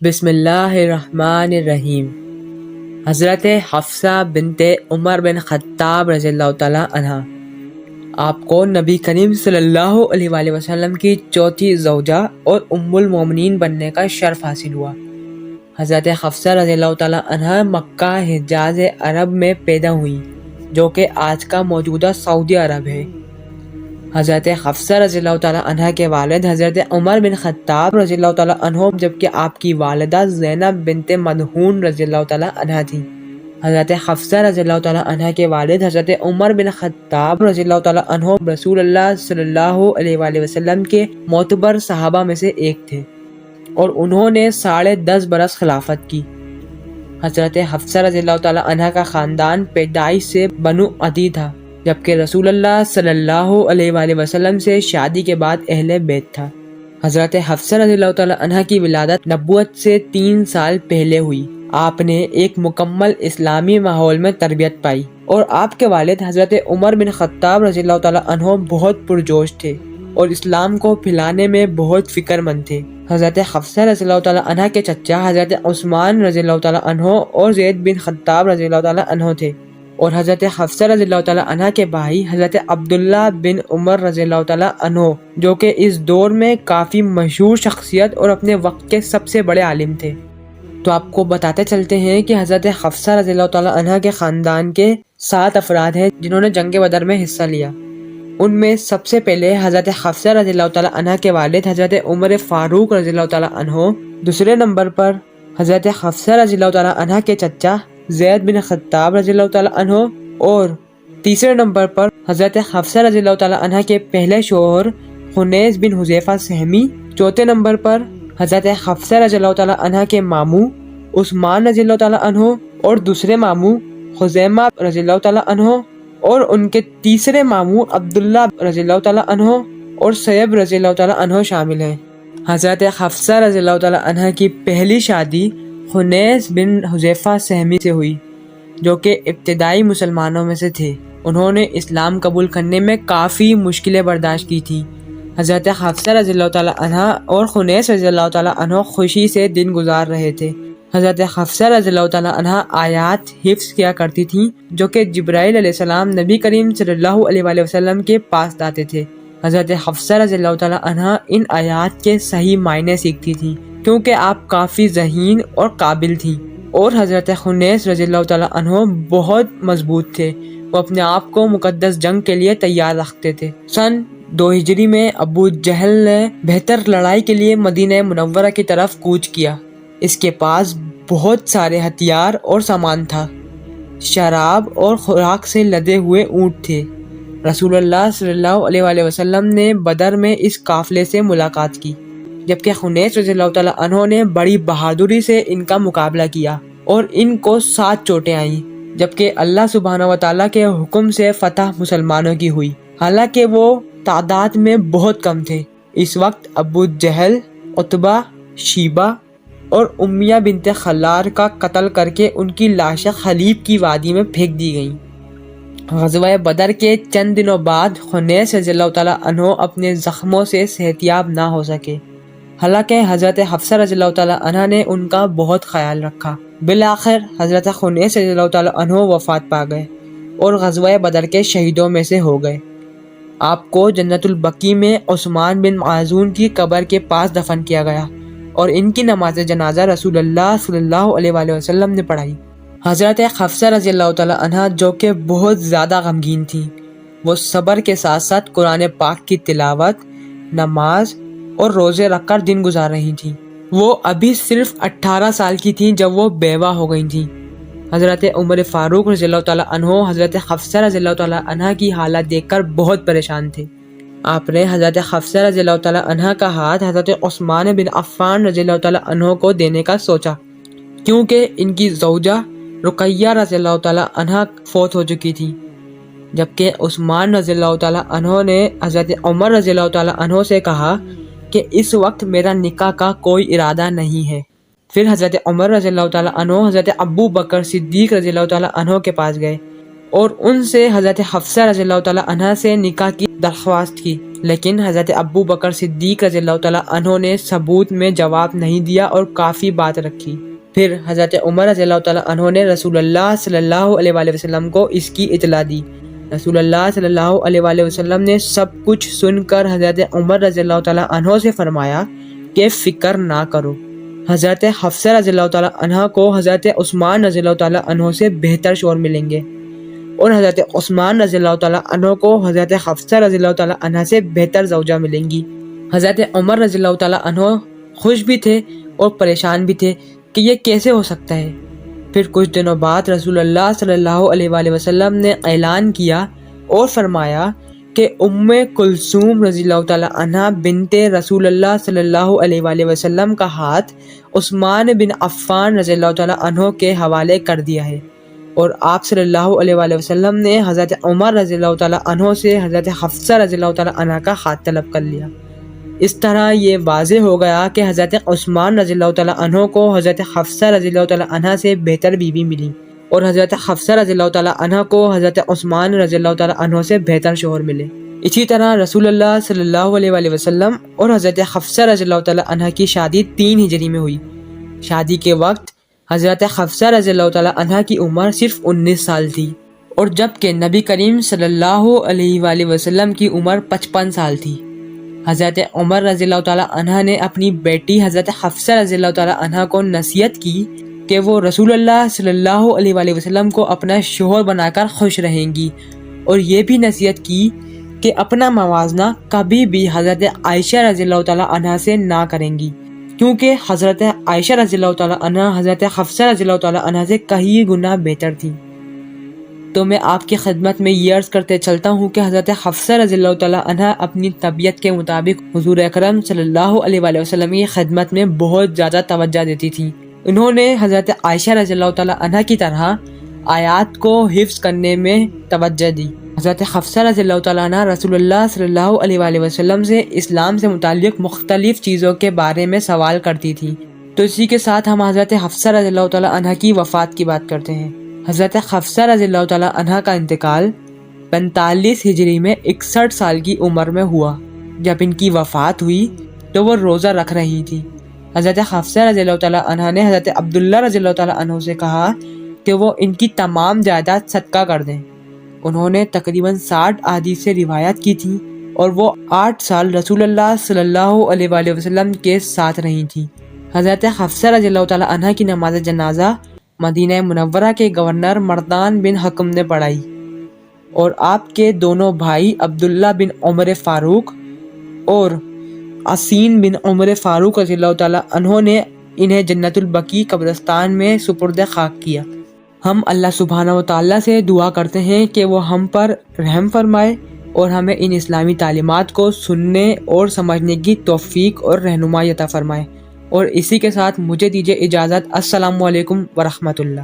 بسم اللہ الرحمن الرحیم۔ حضرت حفصہ بنت عمر بن خطاب رضی اللہ تعالیٰ عنہ، آپ کو نبی کریم صلی اللہ علیہ وآلہ وسلم کی چوتھی زوجہ اور ام المومنین بننے کا شرف حاصل ہوا۔ حضرت حفصہ رضی اللہ تعالیٰ عنہ مکہ حجاز عرب میں پیدا ہوئیں، جو کہ آج کا موجودہ سعودی عرب ہے۔ حضرت حفصہ رضی اللہ تعالیٰ عنہ کے والد حضرت عمر بن خطاب رضی اللہ تعالیٰ عنہ، جبکہ آپ کی والدہ زینب بنت مدعون رضی اللہ تعالیٰ عنہ تھیں۔ حضرت حفصہ رضی اللہ تعالیٰ عنہ کے والد حضرت عمر بن خطاب رضی اللہ تعالیٰ عنہ رسول اللہ صلی اللہ علیہ وآلہ وسلم کے معتبر صحابہ میں سے ایک تھے، اور انہوں نے 10.5 برس خلافت کی۔ حضرت حفصہ رضی اللہ تعالیٰ عنہ کا خاندان پیدائش سے بنو عدی تھا، جبکہ رسول اللہ صلی اللہ علیہ وآلہ وسلم سے شادی کے بعد اہل بیت تھا۔ حضرت حفصہ رضی اللہ تعالیٰ عنہ کی ولادت نبوت سے 3 سال پہلے ہوئی۔ آپ نے ایک مکمل اسلامی ماحول میں تربیت پائی، اور آپ کے والد حضرت عمر بن خطاب رضی اللہ تعالیٰ عنہ بہت پرجوش تھے اور اسلام کو پھیلانے میں بہت فکر مند تھے۔ حضرت حفصہ رضی اللہ تعالیٰ عنہ کے چچا حضرت عثمان رضی اللہ تعالیٰ عنہ اور زید بن خطاب رضی اللہ تعالیٰ عنہ تھے، اور حضرت حفصہ رضی اللہ تعالیٰ عنہ کے بھائی حضرت عبداللہ بن عمر رضی اللہ تعالیٰ عنہ، جو کہ اس دور میں کافی مشہور شخصیت اور اپنے وقت کے سب سے بڑے عالم تھے۔ تو آپ کو بتاتے چلتے ہیں کہ حضرت حفصہ رضی اللہ تعالیٰ عنہ کے خاندان کے 7 افراد ہیں جنہوں نے جنگ بدر میں حصہ لیا۔ ان میں سب سے پہلے حضرت حفصہ رضی اللہ تعالیٰ عنہ کے والد حضرت عمر فاروق رضی اللہ تعالیٰ عنہ، دوسرے نمبر پر حضرت حفصہ رضی اللہ تعالیٰ عنہ کے چچا زید بن خطاب رضی اللہ تعالیٰ عنہ، اور تیسرے نمبر پر حضرت حفصہ رضی اللہ تعالیٰ عنہ کے پہلے شوہر خنیس بن حذیفہ سہمی، چوتھے نمبر پر حضرت حفصہ رضی اللہ تعالیٰ عنہ کے ماموں عثمان رضی اللہ تعالیٰ عنہ، اور دوسرے ماموں خزیمہ رضی اللہ تعالیٰ عنہ، اور ان کے تیسرے ماموں عبداللہ رضی اللہ تعالیٰ عنہ اور سیب رضی اللہ تعالیٰ عنہ شامل ہیں۔ حضرت حفصہ رضی اللہ تعالیٰ عنہ کی پہلی شادی خنیس بن حذیفہ سہمی سے ہوئی، جو کہ ابتدائی مسلمانوں میں سے تھے۔ انہوں نے اسلام قبول کرنے میں کافی مشکلیں برداشت کی تھیں۔ حضرت حفصہ رضی اللہ تعالیٰ عنہ اور خنیس رضی اللہ تعالیٰ عنہ خوشی سے دن گزار رہے تھے۔ حضرت حفصہ رضی اللہ تعالیٰ عنہ آیات حفظ کیا کرتی تھیں، جو کہ جبرائیل علیہ السلام نبی کریم صلی اللہ علیہ وآلہ وسلم کے پاس لاتے تھے۔ حضرت حفصہ رضی اللہ تعالیٰ عنہ ان آیات کے صحیح معنی سیکھتی تھیں، کیونکہ آپ کافی ذہین اور قابل تھیں، اور حضرت خنیس رضی اللہ تعالیٰ عنہ بہت مضبوط تھے۔ وہ اپنے آپ کو مقدس جنگ کے لیے تیار رکھتے تھے۔ سن 2 ہجری میں ابو جہل نے بہتر لڑائی کے لیے مدینہ منورہ کی طرف کوچ کیا۔ اس کے پاس بہت سارے ہتھیار اور سامان تھا، شراب اور خوراک سے لدے ہوئے اونٹ تھے۔ رسول اللہ صلی اللہ علیہ وآلہ وسلم نے بدر میں اس قافلے سے ملاقات کی، جبکہ خنیس رضی اللہ تعالیٰ عنہ نے بڑی بہادری سے ان کا مقابلہ کیا، اور ان کو 7 چوٹیں آئیں، جبکہ اللہ سبحانہ و تعالیٰ کے حکم سے فتح مسلمانوں کی ہوئی، حالانکہ وہ تعداد میں بہت کم تھے۔ اس وقت ابو جہل، عتبہ، شیبہ اور امیہ بنت خلار کا قتل کر کے ان کی لاشیں خلیب کی وادی میں پھینک دی گئیں۔ غزوہ بدر کے چند دنوں بعد خنیس رضی اللہ تعالیٰ عنہ اپنے زخموں سے صحتیاب نہ ہو سکے، حالانکہ حضرت حفصہ رضی اللہ تعالیٰ عنہ نے ان کا بہت خیال رکھا۔ بالآخر حضرت خنیس رضی اللہ تعالیٰ عنہ وفات پا گئے اور غزوہ بدر کے شہیدوں میں سے ہو گئے۔ آپ کو جنت البقیع میں عثمان بن معزون کی قبر کے پاس دفن کیا گیا، اور ان کی نماز جنازہ رسول اللہ صلی اللہ علیہ وآلہ وسلم نے پڑھائی۔ حضرت حفصہ رضی اللہ تعالیٰ عنہ، جو کہ بہت زیادہ غمگین تھیں، وہ صبر کے ساتھ ساتھ قرآن پاک کی تلاوت، نماز اور روزے رکھ کر دن گزار رہی تھیں۔ وہ ابھی صرف 18 سال کی تھیں جب وہ بیوہ ہو گئی تھیں۔ حضرت عمر فاروق رضی اللہ تعالیٰ عنہ حضرت حفصہ رضی اللہ تعالیٰ عنہ کی حالت دیکھ کر بہت پریشان تھے۔ آپ نے حضرت حفصہ رضی اللہ تعالیٰ عنہ کا ہاتھ حضرت عثمان بن عفان رضی اللہ تعالیٰ عنہ کو دینے کا سوچا، کیونکہ ان کی زوجہ رقیہ رضی اللہ تعالیٰ عنہ فوت ہو چکی تھی، جبکہ عثمان رضی اللہ تعالیٰ عنہ نے حضرت عمر رضی اللہ تعالیٰ عنہ سے کہا کہ اس وقت میرا نکاح کا کوئی ارادہ نہیں ہے۔ پھر حضرت عمر رضی اللہ تعالیٰ عنہ حضرت ابو بکر صدیق رضی اللہ تعالیٰ عنہ کے پاس گئے اور ان سے حضرت حفصہ رضی اللہ تعالیٰ عنہ سے نکاح کی درخواست کی، لیکن حضرت ابو بکر صدیق رضی اللہ تعالیٰ عنہ نے ثبوت میں جواب نہیں دیا اور کافی بات رکھی۔ پھر حضرت عمر رضی اللہ تعالیٰ عنہ نے رسول اللہ صلی اللہ علیہ وآلہ وسلم کو اس کی اطلاع دی۔ رسول اللہ صلی اللہ علیہ وآلہ وسلم نے سب کچھ سن کر حضرت عمر رضی اللہ تعالیٰ عنہ سے فرمایا کہ فکر نہ کرو، حضرت حفصہ رضی اللہ تعالیٰ عنہ کو حضرت عثمان رضی اللہ تعالیٰ عنہ سے بہتر شوہر ملیں گے، اور حضرت عثمان رضی اللہ تعالیٰ عنہ کو حضرت حفصہ رضی اللہ تعالیٰ عنہ سے بہتر زوجہ ملیں گی۔ حضرت عمر رضی اللہ تعالیٰ عنہ خوش بھی تھے اور پریشان بھی تھے کہ یہ کیسے ہو سکتا ہے۔ پھر کچھ دنوں بعد رسول اللہ صلی اللہ علیہ وآلہ وسلم نے اعلان کیا اور فرمایا کہ ام کلثوم رضی اللہ تعالیٰ عنہ بنت رسول اللہ صلی اللہ علیہ وآلہ وسلم کا ہاتھ عثمان بن عفان رضی اللہ تعالیٰ عنہ کے حوالے کر دیا ہے، اور آپ صلی اللہ علیہ وآلہ وسلم نے حضرت عمر رضی اللہ تعالیٰ عنہ سے حضرت حفصہ رضی اللہ تعالیٰ عنہ کا ہاتھ طلب کر لیا۔ اس طرح یہ واضح ہو گیا کہ حضرت عثمان رضی اللہ تعالیٰ عنہ کو حضرت حفصہ رضی اللہ تعالیٰ عنہ سے بہتر بیوی ملی، اور حضرت حفصہ رضی اللہ تعالیٰ عنہ کو حضرت عثمان رضی اللہ تعالیٰ عنہ سے بہتر شوہر ملے۔ اسی طرح رسول اللہ صلی اللہ علیہ وآلہ وسلم اور حضرت حفصہ رضی اللہ تعالیٰ عنہ کی شادی 3 ہجری میں ہوئی۔ شادی کے وقت حضرت حفصہ رضی اللہ تعالیٰ عنہ کی عمر صرف 19 سال تھی، اور جبکہ نبی کریم صلی اللہ علیہ وآلہ وسلم کی عمر 55 سال تھی۔ حضرت عمر رضی اللہ تعالیٰ عنہ نے اپنی بیٹی حضرت حفصہ رضی اللہ تعالیٰ عنہ کو نصیحت کی کہ وہ رسول اللہ صلی اللہ علیہ وآلہ وسلم کو اپنا شوہر بنا کر خوش رہیں گی، اور یہ بھی نصیحت کی کہ اپنا موازنہ کبھی بھی حضرت عائشہ رضی اللہ تعالیٰ عنہ سے نہ کریں گی، کیونکہ حضرت عائشہ رضی اللہ تعالیٰ عنہ حضرت حفصہ رضی اللہ تعالیٰ عنہ سے کئی گنا بہتر تھی۔ تو میں آپ کی خدمت میں یہ عرض کرتے چلتا ہوں کہ حضرت حفصہ رضی اللہ تعالیٰ عنہ اپنی طبیعت کے مطابق حضور اکرم صلی اللہ علیہ وآلہ وسلم کی خدمت میں بہت زیادہ توجہ دیتی تھی۔ انہوں نے حضرت عائشہ رضی اللہ تعالیٰ عنہ کی طرح آیات کو حفظ کرنے میں توجہ دی۔ حضرت حفصہ رضی اللہ تعالیٰ عنہ رسول اللہ صلی اللہ علیہ وآلہ وسلم سے اسلام سے متعلق مختلف چیزوں کے بارے میں سوال کرتی تھی۔ تو اسی کے ساتھ ہم حضرت حفصہ رضی اللہ تعالیٰ عنہ کی وفات کی بات کرتے ہیں۔ حضرت حفصہ رضی اللہ تعالیٰ عنہ کا انتقال 45 ہجری میں 61 سال کی عمر میں ہوا۔ جب ان کی وفات ہوئی تو وہ روزہ رکھ رہی تھی۔ حضرت حفصہ رضی اللہ تعالیٰ عنہ نے حضرت عبداللہ رضی اللہ تعالیٰ عنہ سے کہا کہ وہ ان کی تمام جائیداد صدقہ کر دیں۔ انہوں نے تقریباً 60 احادیث سے روایت کی تھی، اور وہ 8 سال رسول اللہ صلی اللہ علیہ وآلہ وسلم کے ساتھ رہی تھیں۔ حضرت حفصہ رضی اللہ تعالیٰ عنہ کی نماز جنازہ مدینہ منورہ کے گورنر مردان بن حکم نے پڑھائی، اور آپ کے دونوں بھائی عبداللہ بن عمر فاروق اور عصین بن عمر فاروق رضی اللہ تعالیٰ عنہ نے انہیں جنت البقیع قبرستان میں سپرد خاک کیا۔ ہم اللہ سبحانہ و تعالیٰ سے دعا کرتے ہیں کہ وہ ہم پر رحم فرمائے اور ہمیں ان اسلامی تعلیمات کو سننے اور سمجھنے کی توفیق اور رہنمائی عطا فرمائے۔ اور اسی کے ساتھ مجھے دیجیے اجازت۔ السلام علیکم ورحمۃ اللہ۔